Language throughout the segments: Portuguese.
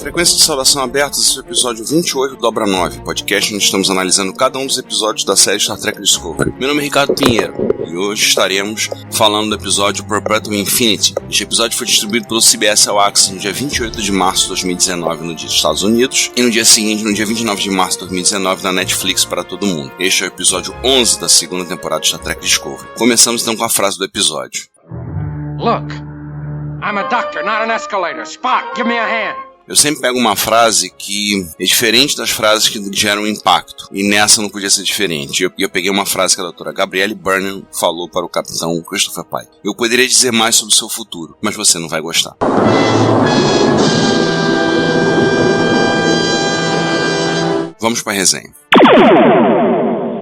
Frequência de saudação aberta, esse é o episódio 28 do Dobra 9, podcast onde estamos analisando cada um dos episódios da série Star Trek Discovery. Meu nome é Ricardo Pinheiro e hoje estaremos falando do episódio Perpetual Infinity. Este episódio foi distribuído pelo CBS All Access no dia 28 de março de 2019 no dia dos Estados Unidos e no dia seguinte, no dia 29 de março de 2019, na Netflix para todo mundo. Este é o episódio 11 da segunda temporada de Star Trek Discovery. Começamos então com a frase do episódio. Look, I'm a doctor, not an escalator. Spock, give me a hand. Eu sempre pego uma frase que é diferente das frases que geram impacto, e nessa não podia ser diferente. Eu peguei uma frase que a doutora Gabrielle Burnham falou para o capitão Christopher Pike. Eu poderia dizer mais sobre o seu futuro, mas você não vai gostar. Vamos para a resenha.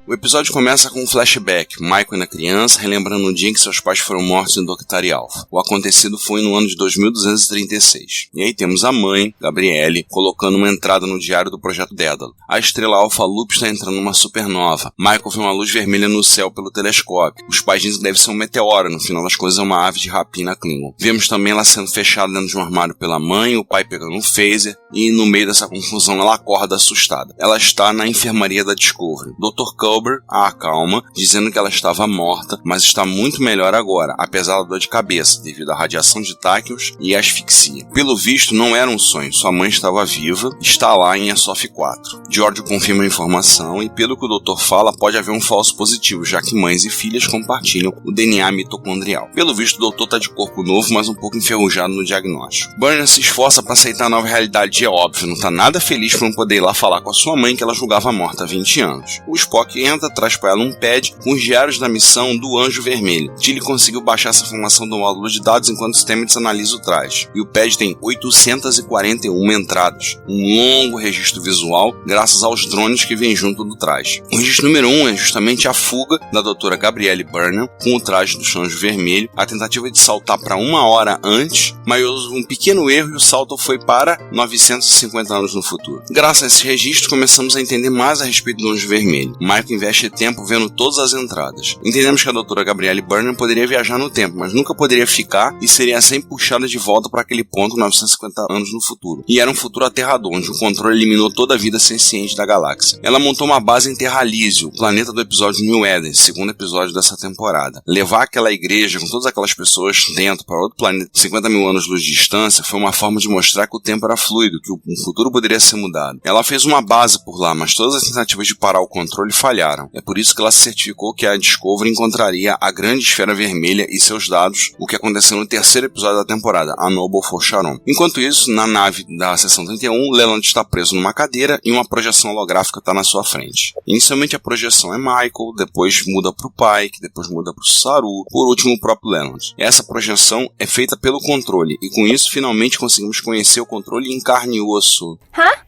O episódio começa com um flashback, Michael ainda criança, relembrando um dia em que seus pais foram mortos em Doctari Alpha. O acontecido foi no ano de 2236. E aí temos a mãe, Gabrielle, colocando uma entrada no diário do Projeto Dédalo. A estrela Alpha Loop está entrando numa supernova. Michael vê uma luz vermelha no céu pelo telescópio. Os pais dizem que deve ser um meteoro, no final das coisas é uma ave de rapina Klingon. Vemos também ela sendo fechada dentro de um armário pela mãe, o pai pegando um phaser, e no meio dessa confusão ela acorda assustada. Ela está na enfermaria da Discovery. Dr. Culber a acalma, dizendo que ela estava morta, mas está muito melhor agora, apesar da dor de cabeça, devido à radiação de táquions e asfixia. Pelo visto, não era um sonho, sua mãe estava viva, está lá em Asof 4. George confirma a informação e, pelo que o doutor fala, pode haver um falso positivo, já que mães e filhas compartilham o DNA mitocondrial. Pelo visto, o doutor está de corpo novo, mas um pouco enferrujado no diagnóstico. Burnham se esforça para aceitar a nova realidade e é óbvio, não está nada feliz por não poder ir lá falar com a sua mãe que ela julgava morta há 20 anos. O Spock traz para ela um pad com os diários da missão do Anjo Vermelho. Tilly conseguiu baixar essa informação do módulo de dados enquanto o Stamets analisa o traje. E o pad tem 841 entradas, um longo registro visual graças aos drones que vêm junto do traje. O registro número 1 é justamente a fuga da doutora Gabrielle Burnham com o traje do Anjo Vermelho, a tentativa de saltar para 1 hora antes, mas houve um pequeno erro e o salto foi para 950 anos no futuro. Graças a esse registro, começamos a entender mais a respeito do Anjo Vermelho. Michael investe tempo vendo todas as entradas. Entendemos que a doutora Gabrielle Burnham poderia viajar no tempo, mas nunca poderia ficar e seria sempre puxada de volta para aquele ponto 950 anos no futuro. E era um futuro aterrador, onde o controle eliminou toda a vida senciente da galáxia. Ela montou uma base em Terralísio, o planeta do episódio New Eden, segundo episódio dessa temporada. Levar aquela igreja com todas aquelas pessoas dentro para outro planeta 50 mil anos-luz de distância foi uma forma de mostrar que o tempo era fluido, que o futuro poderia ser mudado. Ela fez uma base por lá, mas todas as tentativas de parar o controle falharam. É por isso que ela certificou que a Discovery encontraria a grande esfera vermelha e seus dados, o que aconteceu no terceiro episódio da temporada, a Noble for Sharon. Enquanto isso, na nave da seção 31, Leland está preso numa cadeira e uma projeção holográfica está na sua frente. Inicialmente a projeção é Michael, depois muda para o Pike, depois muda para o Saru, por último o próprio Leland. Essa projeção é feita pelo controle e com isso finalmente conseguimos conhecer o controle em carne e osso.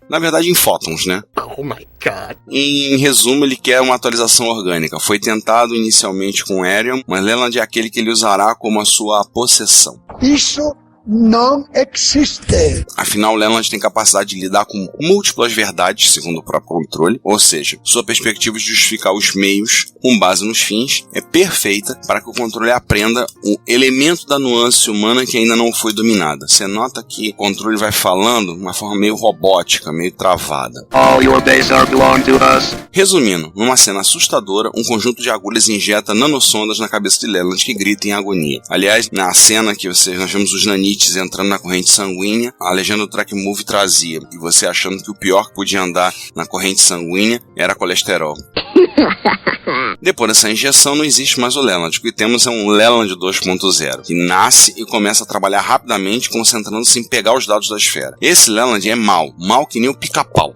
Na verdade em fótons, né? Oh my God. Em resumo, ele quer uma atualização orgânica. Foi tentado inicialmente com Arion, mas Leland é aquele que ele usará como a sua possessão. Isso não existe. Afinal, Leland tem capacidade de lidar com múltiplas verdades, segundo o próprio controle, ou seja, sua perspectiva de justificar os meios com base nos fins é perfeita para que o controle aprenda o elemento da nuance humana que ainda não foi dominada. Você nota que o controle vai falando de uma forma meio robótica, meio travada. All your days are belong to us. Resumindo, numa cena assustadora, um conjunto de agulhas injeta nanosondas na cabeça de Leland que grita em agonia. Aliás, na cena que nós vemos os nanites entrando na corrente sanguínea, a legenda do Track Movie trazia, e você achando que o pior que podia andar na corrente sanguínea era colesterol. Depois dessa injeção não existe mais o Leland, o que temos é um Leland 2.0, que nasce e começa a trabalhar rapidamente, concentrando-se em pegar os dados da esfera. Esse Leland é mau que nem o pica-pau.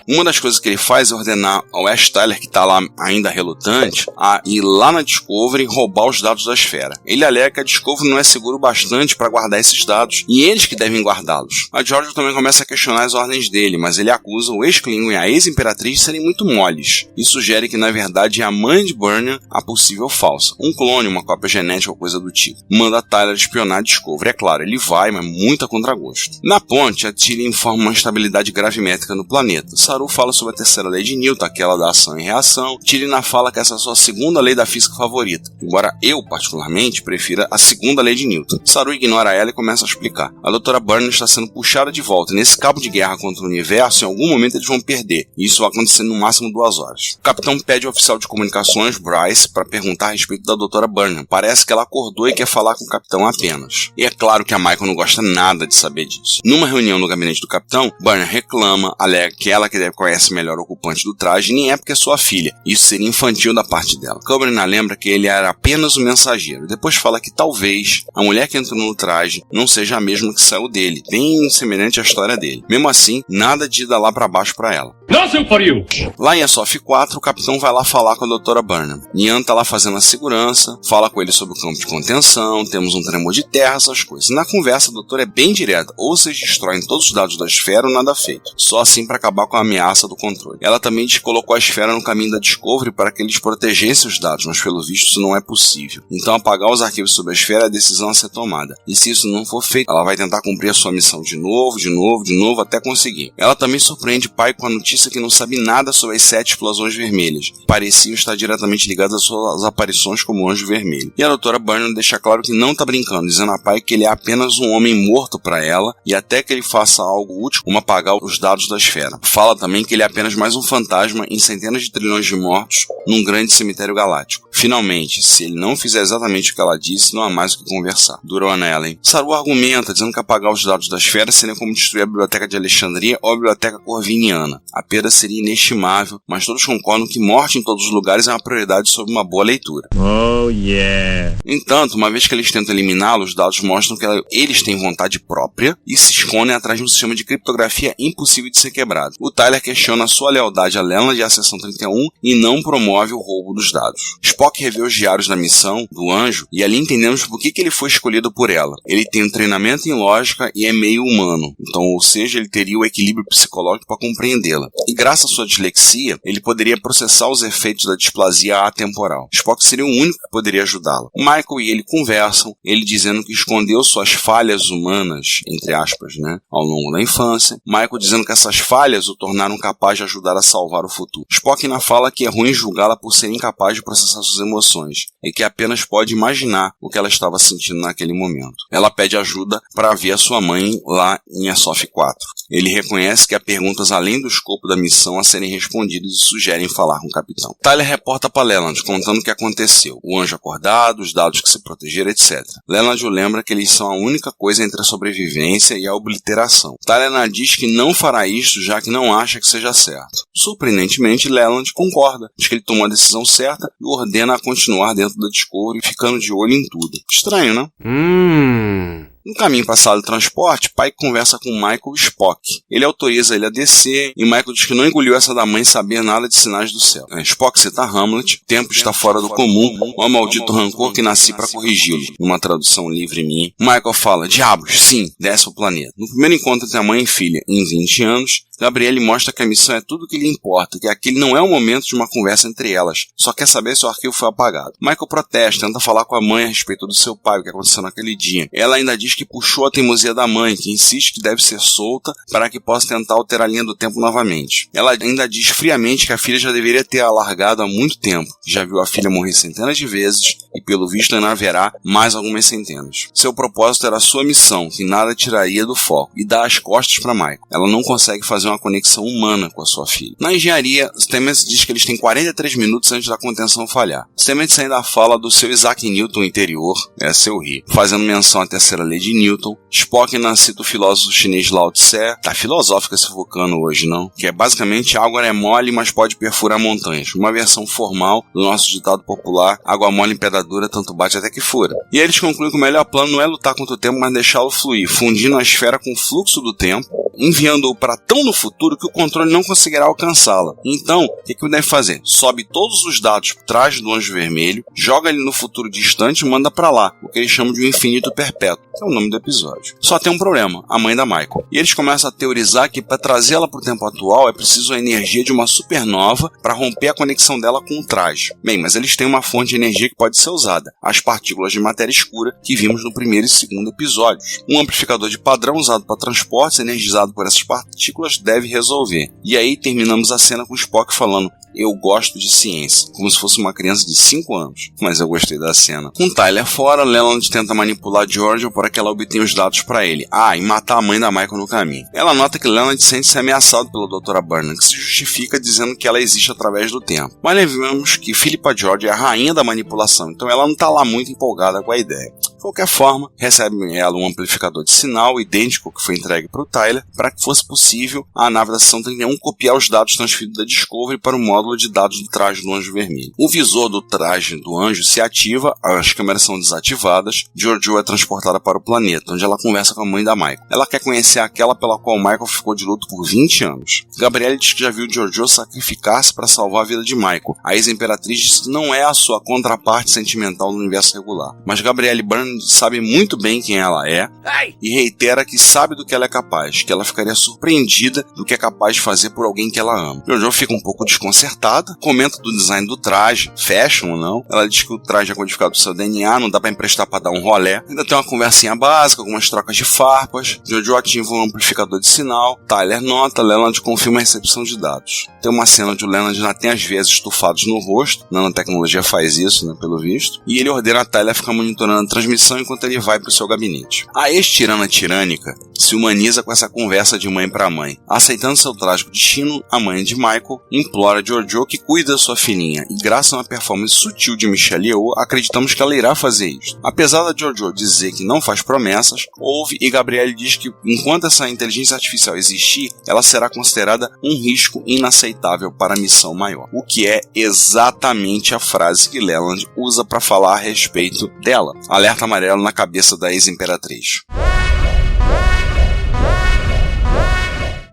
Uma das coisas que ele faz é ordenar ao Ash Tyler, que está lá ainda relutante, a ir lá na Discovery e roubar os dados da esfera. Ele alega que a Discovery não é seguro bastante para guardar esses dados, e eles que devem guardá-los. A George também começa a questionar as ordens dele, mas ele acusa o ex-Klingon e a ex-Imperatriz de serem muito moles, e sugere que na verdade é a mãe de Burnham a possível falsa. Um clone, uma cópia genética ou coisa do tipo. Manda Tyler espionar a Discovery. É claro, ele vai, mas muito a contragosto. Na ponte, a Tilly informa uma instabilidade gravimétrica no planeta. Saru Saru fala sobre a terceira lei de Newton, aquela da ação e reação. Tirina fala que essa é a sua segunda lei da física favorita, embora eu, particularmente, prefira a segunda lei de Newton. Saru ignora ela e começa a explicar. A doutora Burnham está sendo puxada de volta, e nesse cabo de guerra contra o universo, em algum momento eles vão perder, e isso vai acontecer no máximo 2 horas. O capitão pede ao oficial de comunicações, Bryce, para perguntar a respeito da doutora Burnham. Parece que ela acordou e quer falar com o capitão apenas. E é claro que a Michael não gosta nada de saber disso. Numa reunião no gabinete do capitão, Burnham reclama, alega que ela que conhece melhor o ocupante do traje, nem é porque é sua filha. Isso seria infantil da parte dela. Kubrina lembra que ele era apenas o mensageiro. Depois fala que talvez a mulher que entrou no traje não seja a mesma que saiu dele, bem semelhante à história dele. Mesmo assim, nada de dar lá pra baixo pra ela. Nothing for you! Lá em Asof 4, o capitão vai lá falar com a doutora Burnham. Nian tá lá fazendo a segurança, fala com ele sobre o campo de contenção, temos um tremor de terra, essas coisas. Na conversa, a doutora é bem direta, ou vocês destroem todos os dados da esfera ou nada feito. Só assim para acabar com a ameaça do controle. Ela também colocou a esfera no caminho da Discovery para que eles protegessem os dados, mas pelo visto isso não é possível. Então apagar os arquivos sobre a esfera é a decisão a ser tomada. E se isso não for feito, ela vai tentar cumprir a sua missão de novo, até conseguir. Ela também surpreende o pai com a notícia que não sabe nada sobre as 7 explosões vermelhas. Pareciam estar diretamente ligadas às suas aparições como anjo vermelho. E a doutora Burnham deixa claro que não está brincando, dizendo a pai que ele é apenas um homem morto para ela e até que ele faça algo útil, como apagar os dados da esfera. Fala também que ele é apenas mais um fantasma em centenas de trilhões de mortos num grande cemitério galáctico. Finalmente, se ele não fizer exatamente o que ela disse, não há mais o que conversar. Durou nela, hein? Saru argumenta, dizendo que apagar os dados da esfera seria como destruir a biblioteca de Alexandria ou a biblioteca corviniana. A perda seria inestimável, mas todos concordam que morte em todos os lugares é uma prioridade sobre uma boa leitura. Oh, yeah. Entanto, uma vez que eles tentam eliminá-lo, os dados mostram que eles têm vontade própria e se escondem atrás de um sistema de criptografia impossível de ser quebrado. O Tyler questiona a sua lealdade a Leland e à Seção 31 e não promove o roubo dos dados. Spock revê os diários da missão do anjo e ali entendemos por que ele foi escolhido por ela. Ele tem um treinamento em lógica e é meio humano, então, ou seja, ele teria o equilíbrio psicológico para compreendê-la. E graças à sua dislexia, ele poderia processar os efeitos da displasia atemporal. Spock seria o único que poderia ajudá-la. Michael e ele conversam, ele dizendo que escondeu suas falhas humanas, entre aspas, ao longo da infância. Michael dizendo que essas falhas o tornaram capaz de ajudar a salvar o futuro. Spock ainda fala que é ruim julgá-la por ser incapaz de processar suas emoções e que apenas pode imaginar o que ela estava sentindo naquele momento. Ela pede ajuda para ver a sua mãe lá em Asof 4. Ele reconhece que há perguntas além do escopo da missão a serem respondidas e sugerem falar com o capitão. Tyler reporta para Leland, contando o que aconteceu. O anjo acordado, os dados que se protegeram, etc. Leland o lembra que eles são a única coisa entre a sobrevivência e a obliteração. Tyler diz que não fará isto, já que não acha que seja certo. Surpreendentemente, Leland concorda, diz que ele tomou a decisão certa e ordena a continuar dentro da Discovery, ficando de olho em tudo. Estranho, né? No caminho para a sala de transporte, Pike conversa com Michael e Spock. Ele autoriza ele a descer e Michael diz que não engoliu essa da mãe saber nada de sinais do céu. Spock cita Hamlet, o tempo está fora do comum, o maldito rancor que nasci para corrigi-lo. Numa tradução livre minha. Michael fala, diabos, sim, desce ao planeta. No primeiro encontro entre a mãe e filha, em 20 anos, Gabriele mostra que a missão é tudo o que lhe importa, que aquele não é o momento de uma conversa entre elas, só quer saber se o arquivo foi apagado. Michael protesta, tenta falar com a mãe a respeito do seu pai, o que aconteceu naquele dia. Ela ainda diz que puxou a teimosia da mãe, que insiste que deve ser solta para que possa tentar alterar a linha do tempo novamente. Ela ainda diz friamente que a filha já deveria ter alargado há muito tempo, já viu a filha morrer centenas de vezes e pelo visto ainda haverá mais algumas centenas. Seu propósito era a sua missão, que nada tiraria do foco, e dá as costas para Michael. Ela não consegue fazer uma conexão humana com a sua filha. Na engenharia, Stamets diz que eles têm 43 minutos antes da contenção falhar. Stamets ainda fala do seu Isaac Newton interior, seu ri, fazendo menção à terceira lei de Newton. Spock ainda cita o filósofo chinês Lao Tse, tá filosófico esse vulcano hoje, não? Que é basicamente água é mole, mas pode perfurar montanhas. Uma versão formal do nosso ditado popular, água mole em pedra dura, tanto bate até que fura. E eles concluem que o melhor plano não é lutar contra o tempo, mas deixá-lo fluir, fundindo a esfera com o fluxo do tempo, enviando-o para tão no futuro que o controle não conseguirá alcançá-la. Então, o que deve fazer? Sobe todos os dados por trás do anjo vermelho, joga ele no futuro distante e manda para lá, o que eles chamam de um infinito perpétuo, que é o nome do episódio. Só tem um problema, a mãe da Michael. E eles começam a teorizar que para trazê-la para o tempo atual é preciso a energia de uma supernova para romper a conexão dela com o traje. Bem, mas eles têm uma fonte de energia que pode ser usada, as partículas de matéria escura que vimos no primeiro e segundo episódios. Um amplificador de padrão usado para transportes energizado por essas partículas Leland deve resolver. E aí terminamos a cena com Spock falando: eu gosto de ciência, como se fosse uma criança de 5 anos. Mas eu gostei da cena. Com Tyler fora, Leland tenta manipular Georgiou para que ela obtenha os dados para ele. E matar a mãe da Michael no caminho. Ela nota que Leland sente-se ameaçado pela Dra. Burnham, que se justifica dizendo que ela existe através do tempo. Mas lembramos que Philippa George é a rainha da manipulação, então ela não está lá muito empolgada com a ideia. De qualquer forma, recebe ela um amplificador de sinal idêntico ao que foi entregue para o Tyler, para que fosse possível a nave da Seção 31 copiar os dados transferidos da Discovery para o módulo de dados do traje do Anjo Vermelho. O visor do traje do Anjo se ativa, as câmeras são desativadas, Georgiou é transportada para o planeta, onde ela conversa com a mãe da Michael. Ela quer conhecer aquela pela qual Michael ficou de luto por 20 anos. Gabrielle diz que já viu Georgiou sacrificar-se para salvar a vida de Michael. A ex-imperatriz diz que não é a sua contraparte sentimental no universo regular, mas Gabrielle Byrne sabe muito bem quem ela é e reitera que sabe do que ela é capaz, que ela ficaria surpreendida do que é capaz de fazer por alguém que ela ama. Georgiou fica um pouco desconcertada, comenta do design do traje, fashion ou não. Ela diz que o traje é codificado do seu DNA, não dá pra emprestar pra dar um rolé. Ainda tem uma conversinha básica, algumas trocas de farpas. Georgiou ativa um amplificador de sinal. Tyler nota, Leland confirma a recepção de dados. Tem uma cena onde o Leland ainda tem as veias estufadas no rosto, nanotecnologia faz isso, né, pelo visto, e ele ordena a Tyler ficar monitorando a transmissão enquanto ele vai pro seu gabinete. A ex-tirana tirânica se humaniza com essa conversa de mãe para mãe. Aceitando seu trágico destino, a mãe de Michael implora a Georgiou que cuide da sua filhinha, e graças a uma performance sutil de Michelle Yeoh, acreditamos que ela irá fazer isso. Apesar da Georgiou dizer que não faz promessas, ouve e Gabrielle diz que enquanto essa inteligência artificial existir, ela será considerada um risco inaceitável para a missão maior. O que é exatamente a frase que Leland usa para falar a respeito dela. Alerta amarelo na cabeça da ex-imperatriz.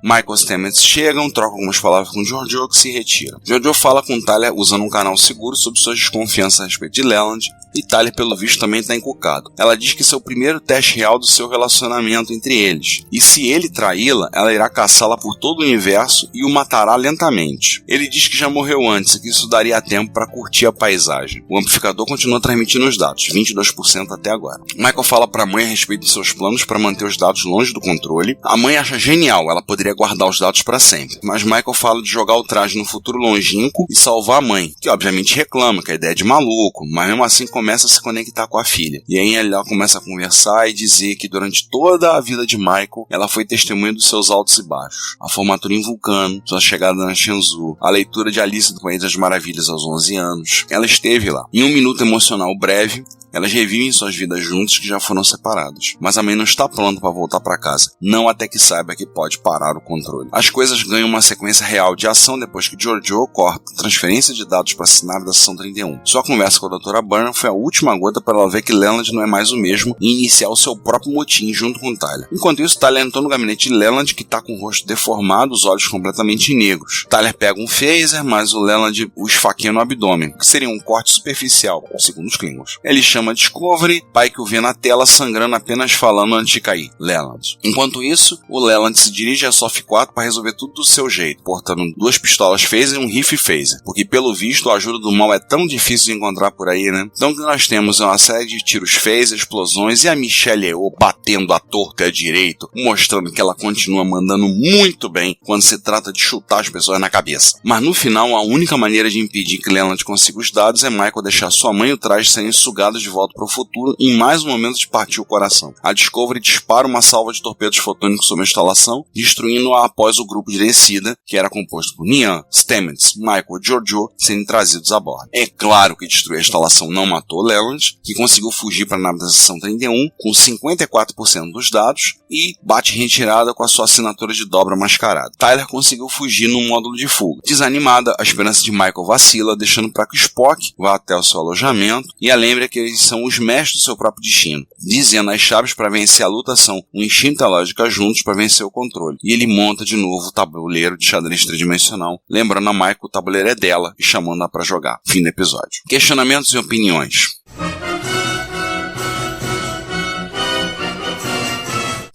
Michael e Stamets chegam, trocam algumas palavras com Georgiou, que se retira. Georgiou fala com Tyler usando um canal seguro sobre suas desconfianças a respeito de Leland, e Tyler, pelo visto, também está encucado. Ela diz que esse é o primeiro teste real do seu relacionamento entre eles, e se ele traí-la, ela irá caçá-la por todo o universo e o matará lentamente. Ele diz que já morreu antes e que isso daria tempo para curtir a paisagem. O amplificador continua transmitindo os dados, 22% até agora. Michael fala para a mãe a respeito de seus planos para manter os dados longe do controle. A mãe acha genial, ela poderia guardar os dados para sempre, mas Michael fala de jogar o traje no futuro longínquo e salvar a mãe, que obviamente reclama, que a ideia é de maluco, mas mesmo assim começa a se conectar com a filha. E aí ela começa a conversar e dizer que durante toda a vida de Michael, ela foi testemunha dos seus altos e baixos. A formatura em Vulcano, sua chegada na Shenzhou, a leitura de Alice do País das Maravilhas aos 11 anos. Ela esteve lá. Em um minuto emocional breve, elas revivem suas vidas juntas que já foram separadas. Mas a mãe não está pronta para voltar para casa, não até que saiba que pode parar o controle. As coisas ganham uma sequência real de ação depois que Georgiou corta transferência de dados para a nave da Seção 31. Sua conversa com a Dra. Burnham foi a última gota para ela ver que Leland não é mais o mesmo e iniciar o seu próprio motim junto com Tyler. Enquanto isso, Tyler entrou no gabinete de Leland, que está com o rosto deformado, os olhos completamente negros. Tyler pega um phaser, mas o Leland o esfaqueia no abdômen, que seria um corte superficial, segundo os Klingons. Ele chama Discovery, pai que o vê na tela sangrando apenas falando antes de cair, Leland. Enquanto isso, o Leland se dirige a Sof 4 para resolver tudo do seu jeito, portando 2 pistolas phaser e um rifle phaser, porque pelo visto a ajuda do mal é tão difícil de encontrar por aí, né? Então o que nós temos é uma série de tiros phaser, explosões e a Michelle Yeoh batendo à torta e à direito, mostrando que ela continua mandando muito bem quando se trata de chutar as pessoas na cabeça. Mas no final, a única maneira de impedir que Leland consiga os dados é Michael deixar sua mãe e o traje serem sugados de volta para o futuro em mais um momento de partir o coração. A Discovery dispara uma salva de torpedos fotônicos sobre a instalação, destruindo-a após o grupo de descida, que era composto por Nian, Stamets, Michael e Georgiou, serem trazidos a bordo. É claro que destruir a instalação não matou Leland, que conseguiu fugir para a nave da Seção 31 com 54% dos dados e bate em retirada com a sua assinatura de dobra mascarada. Tyler conseguiu fugir no módulo de fuga. Desanimada, a esperança de Michael vacila, deixando para que Spock vá até o seu alojamento e a lembre que eles são os mestres do seu próprio destino. Dizendo as chaves para vencer a luta são o instinto e a lógica juntos para vencer o controle. E ele monta de novo o tabuleiro de xadrez tridimensional, lembrando a Michael que o tabuleiro é dela e chamando-a para jogar. Fim do episódio. Questionamentos e opiniões.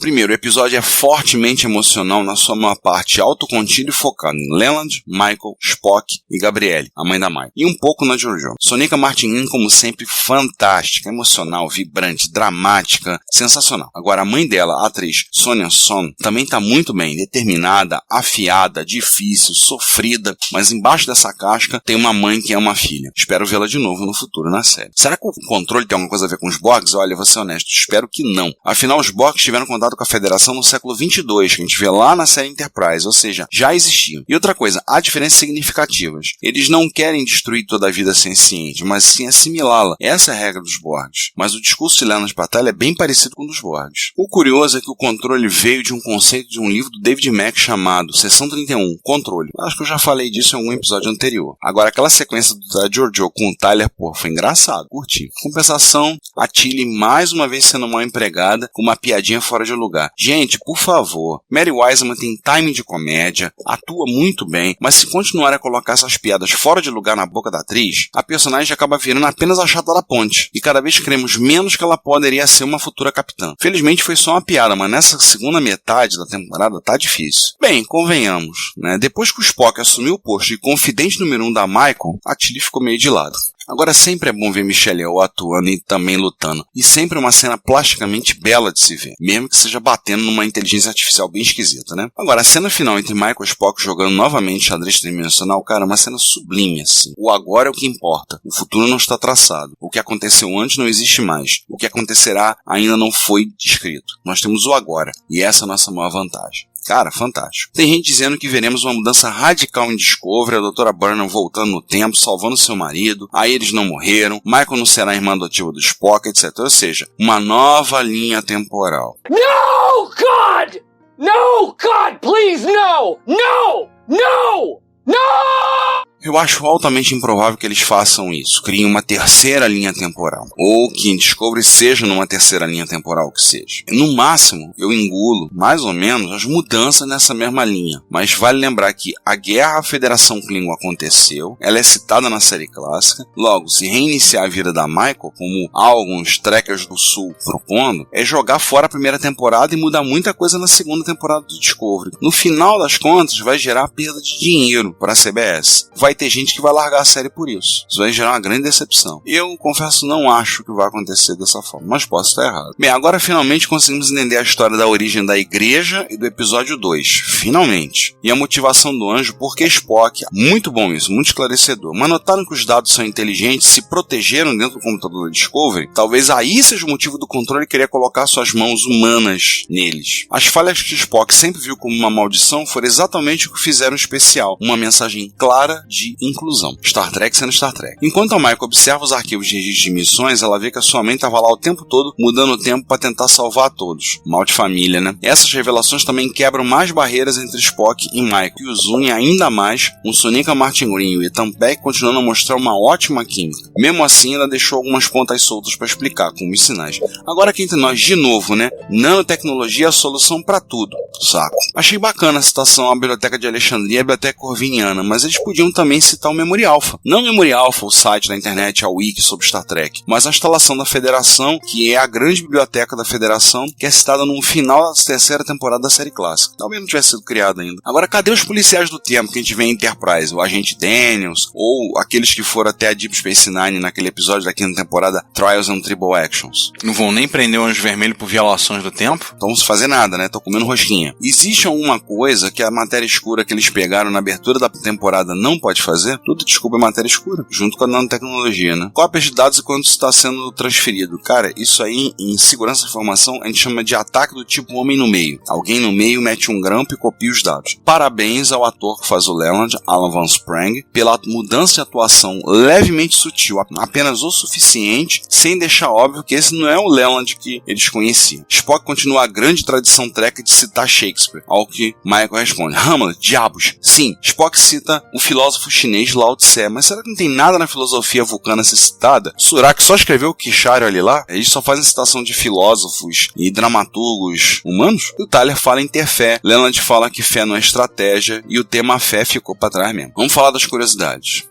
Primeiro, o episódio é fortemente emocional na sua maior parte autocontido e focado em Leland, Michael, Spock e Gabrielle, a mãe da Mai, e um pouco na Georgiou. Soneca Martin, como sempre, fantástica, emocional, vibrante, dramática, sensacional. Agora, a mãe dela, a atriz Sonia Son, também está muito bem, determinada, afiada, difícil, sofrida, mas embaixo dessa casca tem uma mãe que ama a filha. Espero vê-la de novo no futuro na série. Será que o controle tem alguma coisa a ver com os Borgs? Olha, vou ser honesto, espero que não. Afinal, os Borgs tiveram contato com a Federação no século 22, que a gente vê lá na série Enterprise, ou seja, já existiam. E outra coisa, há diferenças significativas. Eles não querem destruir toda a vida senciente, mas sim assimilá-la. Essa é a regra dos Borgs. Mas o discurso de Leland Patel é bem parecido com o dos Borgs. O curioso é que o controle veio de um conceito de um livro do David Mack chamado Seção 31, Controle. Acho que eu já falei disso em algum episódio anterior. Agora, aquela sequência da Georgiou com o Tyler, foi engraçado, curti. Compensação, a Tilly mais uma vez sendo mal empregada, com uma piadinha fora de lugar. Gente, por favor, Mary Wiseman tem timing de comédia, atua muito bem, mas se continuar a colocar essas piadas fora de lugar na boca da atriz, a personagem acaba virando apenas a chata da ponte, e cada vez cremos menos que ela poderia ser uma futura capitã. Felizmente foi só uma piada, mas nessa segunda metade da temporada tá difícil. Bem, convenhamos, né? Depois que o Spock assumiu o posto de confidente número 1 da Michael, a Tilly ficou meio de lado. Agora, sempre é bom ver Michelle Yeoh atuando e também lutando. E sempre uma cena plasticamente bela de se ver, mesmo que seja batendo numa inteligência artificial bem esquisita, né? Agora, a cena final entre Michael e Spock jogando novamente xadrez tridimensional, cara, é uma cena sublime, assim. O agora é o que importa. O futuro não está traçado. O que aconteceu antes não existe mais. O que acontecerá ainda não foi descrito. Nós temos o agora. E essa é a nossa maior vantagem. Cara, fantástico. Tem gente dizendo que veremos uma mudança radical em Discovery, a doutora Burnham voltando no tempo, salvando seu marido, aí eles não morreram, Michael não será a irmã adotiva do Spock, etc. Ou seja, uma nova linha temporal. No, God! No, God, please, no! No! No! No! Eu acho altamente improvável que eles façam isso, criem uma terceira linha temporal, ou que em Discovery seja numa terceira linha temporal que seja. No máximo, eu engulo, mais ou menos, as mudanças nessa mesma linha, mas vale lembrar que a guerra à Federação Klingon aconteceu, ela é citada na série clássica, logo, se reiniciar a vida da Michael, como alguns Trekkers do Sul propondo, é jogar fora a primeira temporada e mudar muita coisa na segunda temporada do Discovery. No final das contas, vai gerar perda de dinheiro para a CBS. Vai ter gente que vai largar a série por isso. Isso vai gerar uma grande decepção. Eu, confesso, não acho que vai acontecer dessa forma, mas posso estar errado. Bem, agora finalmente conseguimos entender a história da origem da igreja e do episódio 2. Finalmente. E a motivação do anjo, porque Spock, muito bom isso, muito esclarecedor. Mas notaram que os dados são inteligentes, se protegeram dentro do computador da Discovery? Talvez aí seja o motivo do controle querer colocar suas mãos humanas neles. As falhas que Spock sempre viu como uma maldição foram exatamente o que fizeram especial. Uma mensagem clara de inclusão. Star Trek sendo Star Trek. Enquanto a Michael observa os arquivos de registro de missões, ela vê que a sua mãe estava lá o tempo todo, mudando o tempo para tentar salvar todos. Mal de família, né? Essas revelações também quebram mais barreiras entre Spock e Michael, e os unem ainda mais com Soneca Martin Green e o Ethan Peck continuando a mostrar uma ótima química. Mesmo assim, ela deixou algumas pontas soltas para explicar, como os sinais. Agora aqui entre nós, de novo, né? Nanotecnologia é a solução para tudo. Saco. Achei bacana a citação à Biblioteca de Alexandria e a Biblioteca Corviniana, mas eles podiam também citar o Memory Alpha. Não o Memory Alpha, o site da internet, a wiki sobre Star Trek, mas a instalação da Federação, que é a grande biblioteca da Federação, que é citada no final da terceira temporada da série clássica. Talvez não tivesse sido criada ainda. Agora, cadê os policiais do tempo que a gente vê em Enterprise? O Agente Daniels, ou aqueles que foram até a Deep Space Nine naquele episódio da quinta temporada, Trials and Tribble Actions? Não vão nem prender o Anjo Vermelho por violações do tempo? Então não se fazer nada, né? Tô comendo rosquinha. Existe alguma coisa que a matéria escura que eles pegaram na abertura da temporada não pode fazer? Tudo desculpa é matéria escura, junto com a nanotecnologia, né? Cópias de dados e quando está sendo transferido. Cara, isso aí, em segurança de informação, a gente chama de ataque do tipo homem no meio. Alguém no meio mete um grampo e copia os dados. Parabéns ao ator que faz o Leland, Alan Van Sprang, pela mudança de atuação levemente sutil, apenas o suficiente, sem deixar óbvio que esse não é o Leland que eles conheciam. Spock continua a grande tradição Trek de citar Shakespeare, ao que Michael responde: Hamlet, diabos. Sim, Spock cita o filósofo chinês Lao Tse, mas será que não tem nada na filosofia vulcana a ser citada? Surak só escreveu o Quichario ali lá? Eles só fazem citação de filósofos e dramaturgos humanos? E o Tyler fala em ter fé, Leland fala que fé não é estratégia, e o tema fé ficou pra trás mesmo. Vamos falar das curiosidades.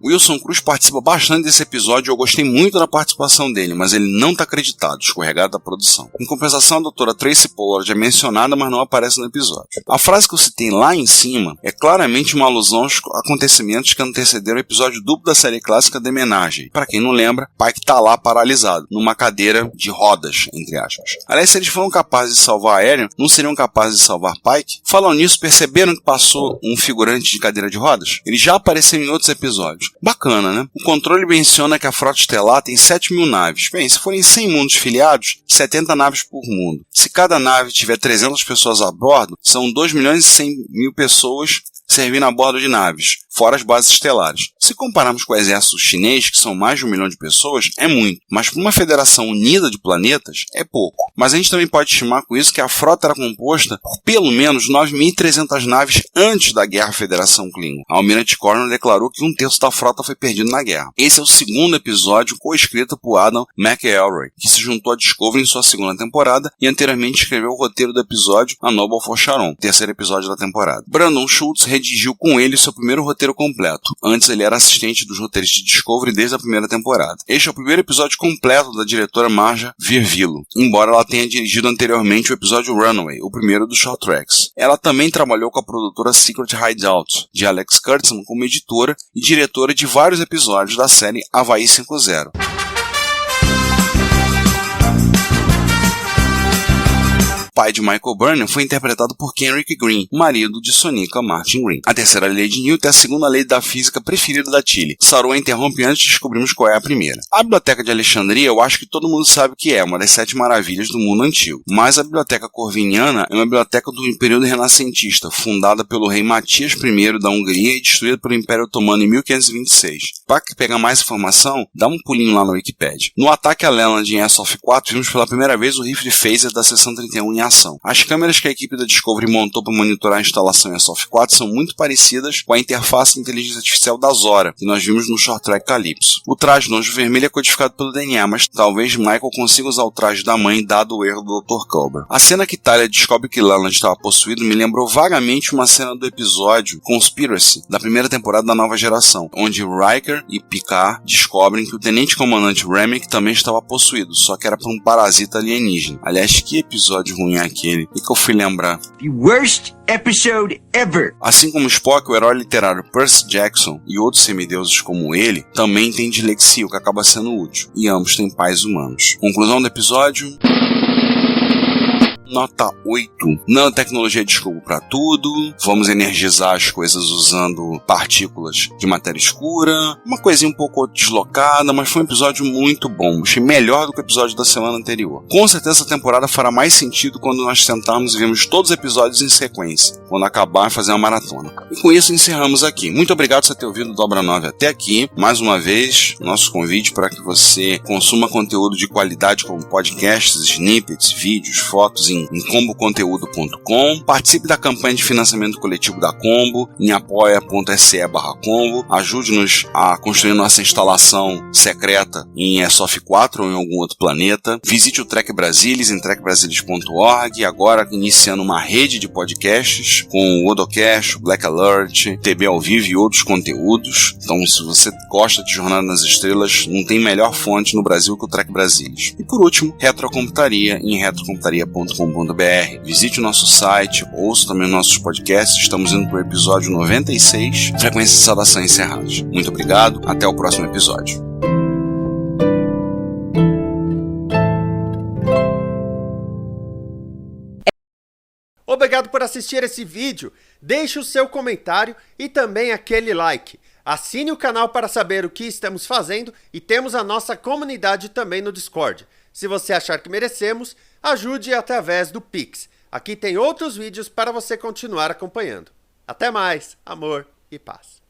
Wilson Cruz participa bastante desse episódio e eu gostei muito da participação dele, mas ele não está acreditado, escorregado da produção. Em compensação, a doutora Tracy Pollard é mencionada, mas não aparece no episódio. A frase que eu citei lá em cima é claramente uma alusão aos acontecimentos que antecederam o episódio duplo da série clássica The Menage. Para quem não lembra, Pike tá lá paralisado, numa cadeira de rodas, entre aspas. Aliás, se eles foram capazes de salvar Aerion, não seriam capazes de salvar Pike? Falando nisso, perceberam que passou um figurante de cadeira de rodas? Ele já apareceu em outros episódios. Bacana, né? O controle menciona que a frota estelar tem 7.000 naves. Bem, se forem 100 mundos filiados, 70 naves por mundo. Se cada nave tiver 300 pessoas a bordo, são 2.100.000 pessoas servindo a bordo de naves, fora as bases estelares. Se compararmos com o exército chinês, que são mais de 1 milhão de pessoas, é muito. Mas para uma federação unida de planetas, é pouco. Mas a gente também pode estimar com isso que a frota era composta por pelo menos 9.300 naves antes da Guerra Federação Klingon. A Almirante Cornwell declarou que 1/3 da frota foi perdido na guerra. Esse é o segundo episódio co-escrito por Adam McElroy, que se juntou a Discovery em sua segunda temporada e anteriormente escreveu o roteiro do episódio A Noble for Sharon, terceiro episódio da temporada. Brandon Schultz redigiu com ele seu primeiro roteiro completo. Antes ele era assistente dos roteiros de Discovery desde a primeira temporada. Este é o primeiro episódio completo da diretora Marja Virvillo, embora ela tenha dirigido anteriormente o episódio Runaway, o primeiro dos Short Tracks. Ela também trabalhou com a produtora Secret Hideout, de Alex Kurtzman, como editora e diretora de vários episódios da série Havaí 5.0. O pai de Michael Burnham foi interpretado por Kenrick Green, marido de Sonika Martin Green. A terceira lei de Newton é a segunda lei da física preferida da Tilly. Saru a interrompe antes de descobrirmos qual é a primeira. A Biblioteca de Alexandria, eu acho que todo mundo sabe o que é, uma das 7 maravilhas do mundo antigo. Mas a Biblioteca Corviniana é uma biblioteca do período renascentista, fundada pelo rei Matias I da Hungria e destruída pelo Império Otomano em 1526. Para pegar mais informação, dá um pulinho lá na Wikipedia. No ataque a Leland em Airsoft 4, vimos pela primeira vez o rifle phaser da Seção 31 em ação. As câmeras que a equipe da Discovery montou para monitorar a instalação em Airsoft 4 são muito parecidas com a interface de inteligência artificial da Zora, que nós vimos no Short Track Calypso. O traje do Anjo Vermelho é codificado pelo DNA, mas talvez Michael consiga usar o traje da mãe dado o erro do Dr. Culber. A cena que Talia descobre que Leland estava possuído me lembrou vagamente uma cena do episódio Conspiracy, da primeira temporada da Nova Geração, onde Riker e Picard descobrem que o Tenente Comandante Remick também estava possuído, só que era por um parasita alienígena. Aliás, que episódio ruim é aquele? E que eu fui lembrar. The worst episode ever. Assim como Spock, o herói literário Percy Jackson e outros semideuses como ele também têm dislexia, o que acaba sendo útil. E ambos têm pais humanos. Conclusão do episódio: nota 8. Nanotecnologia é desculpa para tudo. Vamos energizar as coisas usando partículas de matéria escura. Uma coisinha um pouco deslocada, mas foi um episódio muito bom. Achei melhor do que o episódio da semana anterior. Com certeza a temporada fará mais sentido quando nós sentarmos e vemos todos os episódios em sequência, quando acabar e fazer uma maratona. E com isso encerramos aqui. Muito obrigado por você ter ouvido o Dobra 9 até aqui. Mais uma vez, nosso convite para que você consuma conteúdo de qualidade como podcasts, snippets, vídeos, fotos em comboconteúdo.com. Participe da campanha de financiamento coletivo da Combo em apoia.se/combo. Ajude-nos a construir nossa instalação secreta em Airsoft 4 ou em algum outro planeta. Visite o Trek Brasilis em trekbrasilis.org, agora iniciando uma rede de podcasts com o Odocast, o Black Alert, TB ao vivo e outros conteúdos. Então, se você gosta de Jornada nas Estrelas, não tem melhor fonte no Brasil que o Trek Brasilis. E por último, Retrocomputaria em retrocomputaria.com.br. Visite o nosso site, ouça também nossos podcasts. Estamos indo para o episódio 96, Frequência de Saudação encerradas. Muito obrigado, até o próximo episódio. Obrigado por assistir esse vídeo. Deixe o seu comentário e também aquele like. Assine o canal para saber o que estamos fazendo e temos a nossa comunidade também no Discord. Se você achar que merecemos, ajude através do Pix. Aqui tem outros vídeos para você continuar acompanhando. Até mais, amor e paz.